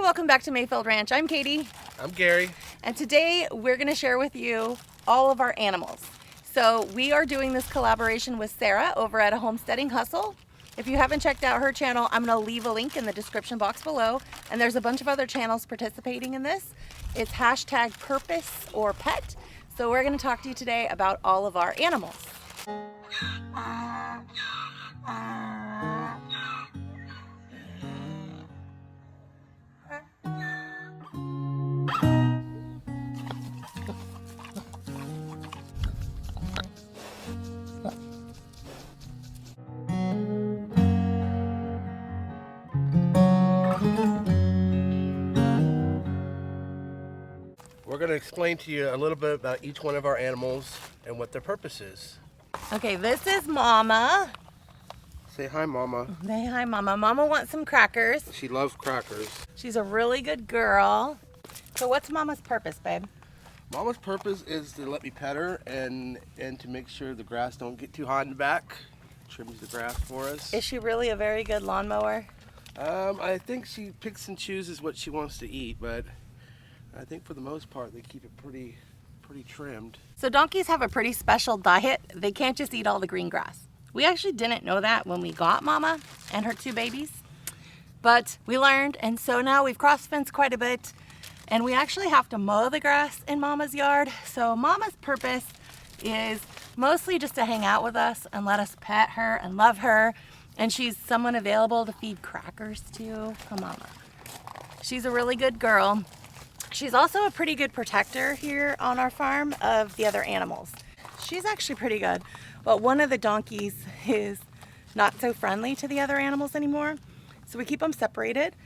welcome back to Mayfield Ranch. I'm Katie. I'm Gary. And today we're going to share with you all of our animals. So we are doing this collaboration with Sarah over at A Homesteading Hustle. If you haven't checked out her channel, I'm going to leave a link in the description box below. And there's a bunch of other channels participating in this. It's hashtag purpose or pet. So we're going to talk to you today about all of our animals. We're going to explain to you a little bit about each one of our animals and what their purpose is. Okay, this is Mama. Say hi, Mama. Say hi, Mama. Mama wants some crackers. She loves crackers. She's a really good girl. So what's Mama's purpose, babe? Mama's purpose is to let me pet her and to make sure the grass don't get too hot in the back. Trims the grass for us. Is she really a very good lawnmower? I think she picks and chooses what she wants to eat, but I think for the most part they keep it pretty trimmed. So donkeys have a pretty special diet. They can't just eat all the green grass. We actually didn't know that when we got Mama and her two babies, but we learned, and so now we've cross-fenced quite a bit, and we actually have to mow the grass in Mama's yard. So Mama's purpose is mostly just to hang out with us and let us pet her and love her, and she's someone available to feed crackers to. Come on, Mama. She's a really good girl. She's also a pretty good protector here on our farm of the other animals. She's actually pretty good, but one of the donkeys is not so friendly to the other animals anymore, so we keep them separated,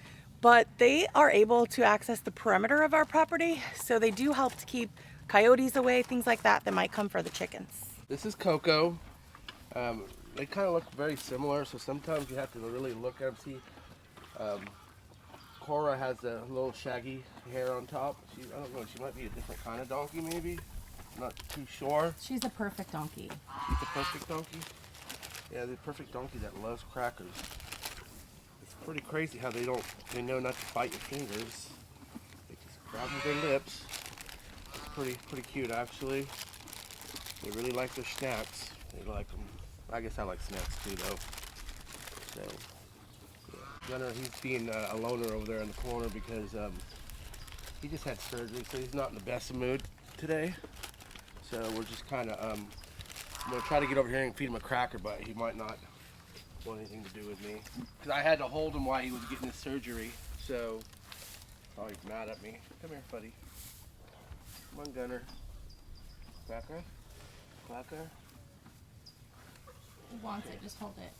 but they are able to access the perimeter of our property, so they do help to keep coyotes away, things like that that might come for the chickens. This is Coco. They kind of look very similar, so sometimes you have to really look at them. See, Cora has a little shaggy hair on top. I don't know, she might be a different kind of donkey maybe. Not too sure. She's a perfect donkey. She's a perfect donkey? Yeah, the perfect donkey that loves crackers. It's pretty crazy how they know not to bite your fingers. They just grab with their lips. It's pretty cute actually. They really like their snacks. They like them. I guess I like snacks too though. So, yeah. Gunner, he's being a loner over there in the corner because he just had surgery, so he's not in the best of mood today. So we're just kind of, I'm going to try to get over here and feed him a cracker, but he might not want anything to do with me. Because I had to hold him while he was getting his surgery, so oh, he's mad at me. Come here, buddy. Come on, Gunner. Cracker? Cracker? He wants it, just hold it.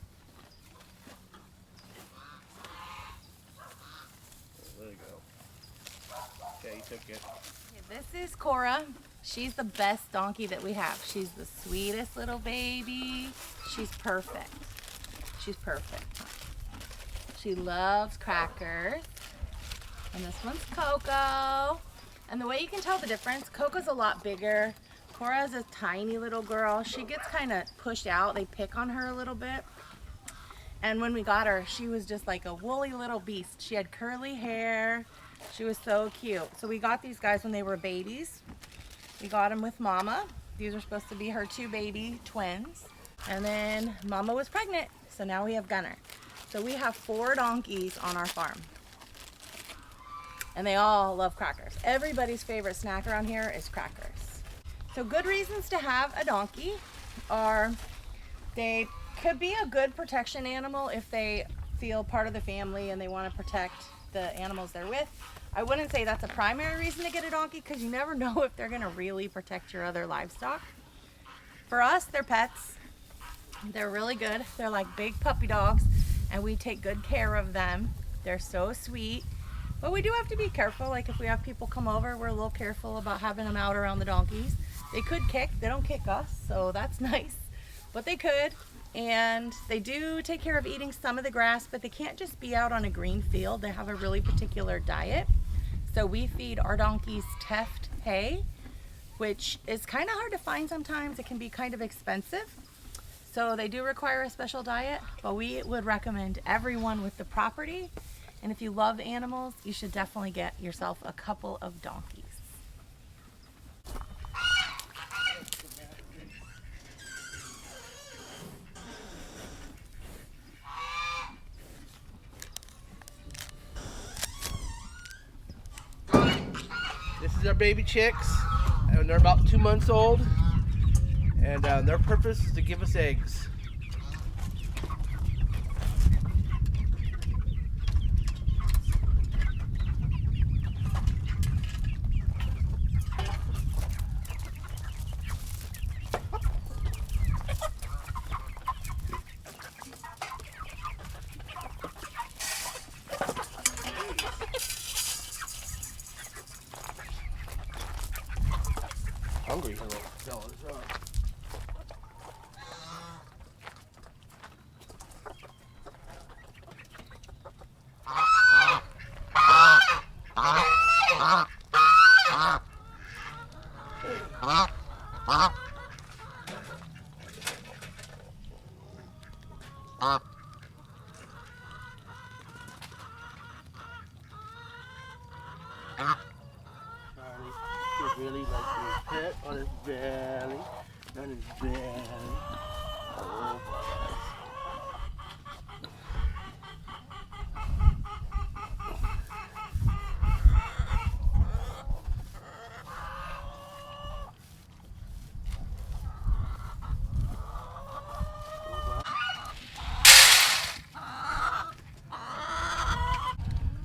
There you go. Okay, he took it. Okay, this is Cora. She's the best donkey that we have. She's the sweetest little baby. She's perfect. She's perfect. She loves crackers. And this one's Coco. And the way you can tell the difference, Coco's a lot bigger. Cora's a tiny little girl. She gets kind of pushed out. They pick on her a little bit. And when we got her, she was just like a woolly little beast. She had curly hair. She was so cute. So we got these guys when they were babies. We got them with Mama. These are supposed to be her two baby twins. And then Mama was pregnant, so now we have Gunner. So we have 4 donkeys on our farm. And they all love crackers. Everybody's favorite snack around here is crackers. So good reasons to have a donkey are they could be a good protection animal if they feel part of the family and they want to protect the animals they're with. I wouldn't say that's a primary reason to get a donkey because you never know if they're going to really protect your other livestock. For us, they're pets. They're really good. They're like big puppy dogs and we take good care of them. They're so sweet. But we do have to be careful. Like if we have people come over, we're a little careful about having them out around the donkeys. They could kick. They don't kick us, so that's nice. But they could. And they do take care of eating some of the grass, but they can't just be out on a green field. They have a really particular diet. So we feed our donkeys Teft hay, which is kind of hard to find sometimes. It can be kind of expensive. So they do require a special diet, but we would recommend everyone with the property And if you love animals, you should definitely get yourself a couple of donkeys. This is our baby chicks, and they're about 2 months old, and their purpose is to give us eggs. Hungry little fellas. He really likes to pet on his belly, on his belly. Oh,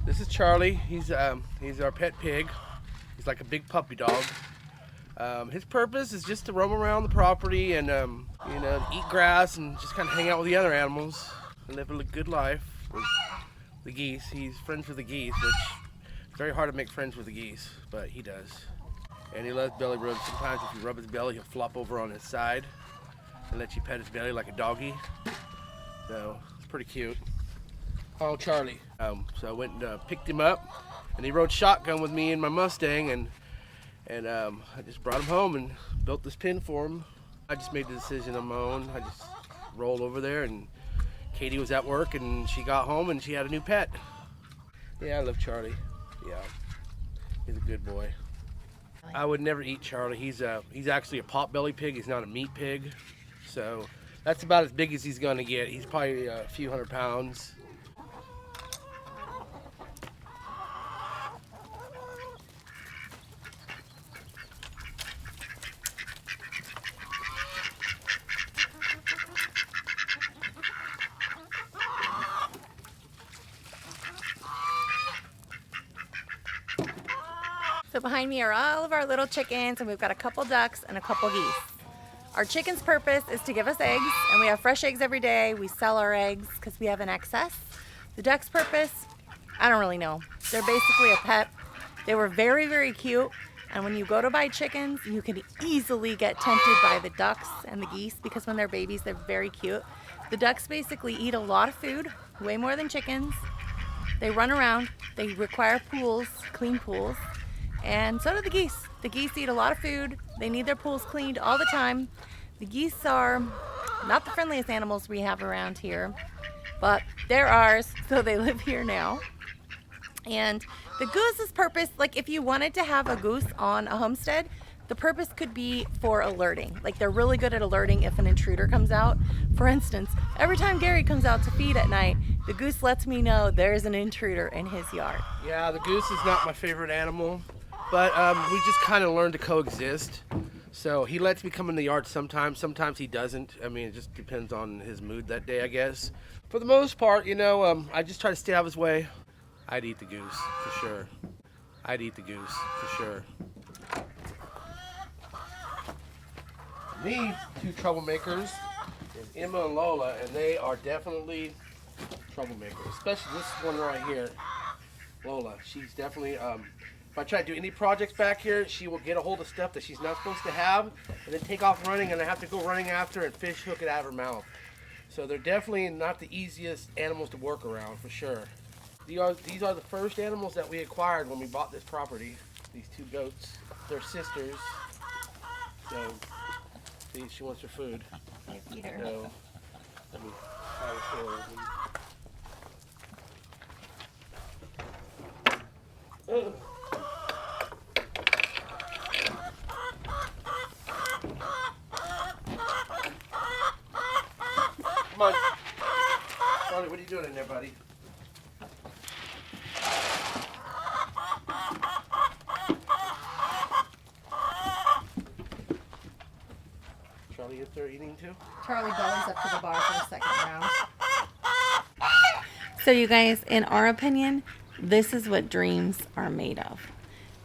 this is Charlie. He's our pet pig. He's like a big puppy dog. His purpose is just to roam around the property and you know, eat grass and just kind of hang out with the other animals and live a good life with the geese. He's friends with the geese, which is very hard to make friends with the geese, but he does. And he loves belly rubs. Sometimes if you rub his belly, he'll flop over on his side and let you pet his belly like a doggy. So it's pretty cute. Oh, Charlie. So I went and picked him up, and he rode shotgun with me in my Mustang, and I just brought him home and built this pen for him. I just made the decision on my own. I just rolled over there, and Katie was at work, and she got home, and she had a new pet. Yeah, I love Charlie. Yeah, he's a good boy. I would never eat Charlie. He's actually a pot-belly pig. He's not a meat pig. So that's about as big as he's gonna get. He's probably a few 100 pounds. So behind me are all of our little chickens, and we've got a couple ducks and a couple geese. Our chickens' purpose is to give us eggs, and we have fresh eggs every day. We sell our eggs because we have an excess. The ducks' purpose, I don't really know. They're basically a pet. They were very, very cute, and when you go to buy chickens, you can easily get tempted by the ducks and the geese because when they're babies, they're very cute. The ducks basically eat a lot of food, way more than chickens. They run around. They require pools, clean pools. And so do the geese. The geese eat a lot of food. They need their pools cleaned all the time. The geese are not the friendliest animals we have around here, but they're ours, so they live here now. And the goose's purpose, like if you wanted to have a goose on a homestead, the purpose could be for alerting. Like they're really good at alerting if an intruder comes out. For instance, every time Gary comes out to feed at night, the goose lets me know there's an intruder in his yard. Yeah, the goose is not my favorite animal. But we just kind of learned to coexist. So he lets me come in the yard sometimes. Sometimes he doesn't. I mean, it just depends on his mood that day, I guess. For the most part, you know, I just try to stay out of his way. I'd eat the goose, for sure. I'd eat the goose, for sure. These two troublemakers is Emma and Lola, and they are definitely troublemakers. Especially this one right here, Lola. She's definitely... if I try to do any projects back here, she will get a hold of stuff that she's not supposed to have and then take off running, and I have to go running after and fish hook it out of her mouth. So they're definitely not the easiest animals to work around, for sure. These are the first animals that we acquired when we bought this property. These two goats. They're sisters. So, see, she wants her food. I feed her. So, let me try to show her. Come on. Charlie, what are you doing in there, buddy? Charlie up there eating too? Charlie bellies up to the bar for the second round. So you guys, in our opinion, this is what dreams are made of.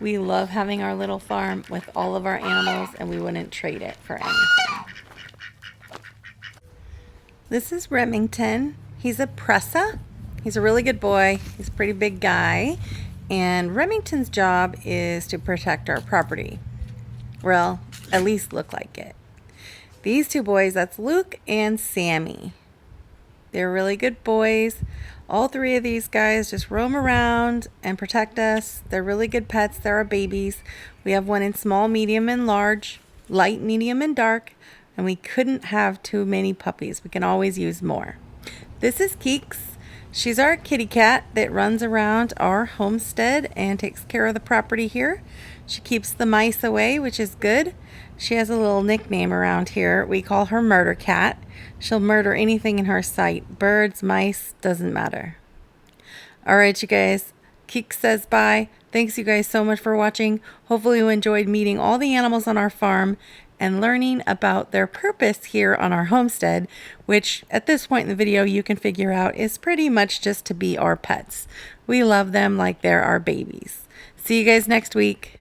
We love having our little farm with all of our animals, and we wouldn't trade it for anything. This is Remington. He's a pressa. He's a really good boy. He's a pretty big guy. And Remington's job is to protect our property. Well, at least look like it. These two boys, that's Luke and Sammy. They're really good boys. All three of these guys just roam around and protect us. They're really good pets. They're our babies. We have one in small, medium, and large, light, medium, and dark. And we couldn't have too many puppies. We can always use more. This is Keeks. She's our kitty cat that runs around our homestead and takes care of the property here. She keeps the mice away, which is good. She has a little nickname around here. We call her Murder Cat. She'll murder anything in her sight. Birds, mice, doesn't matter. All right, you guys. Keeks says bye. Thanks you guys so much for watching. Hopefully you enjoyed meeting all the animals on our farm and learning about their purpose here on our homestead, which at this point in the video you can figure out is pretty much just to be our pets. We love them like they're our babies. See you guys next week.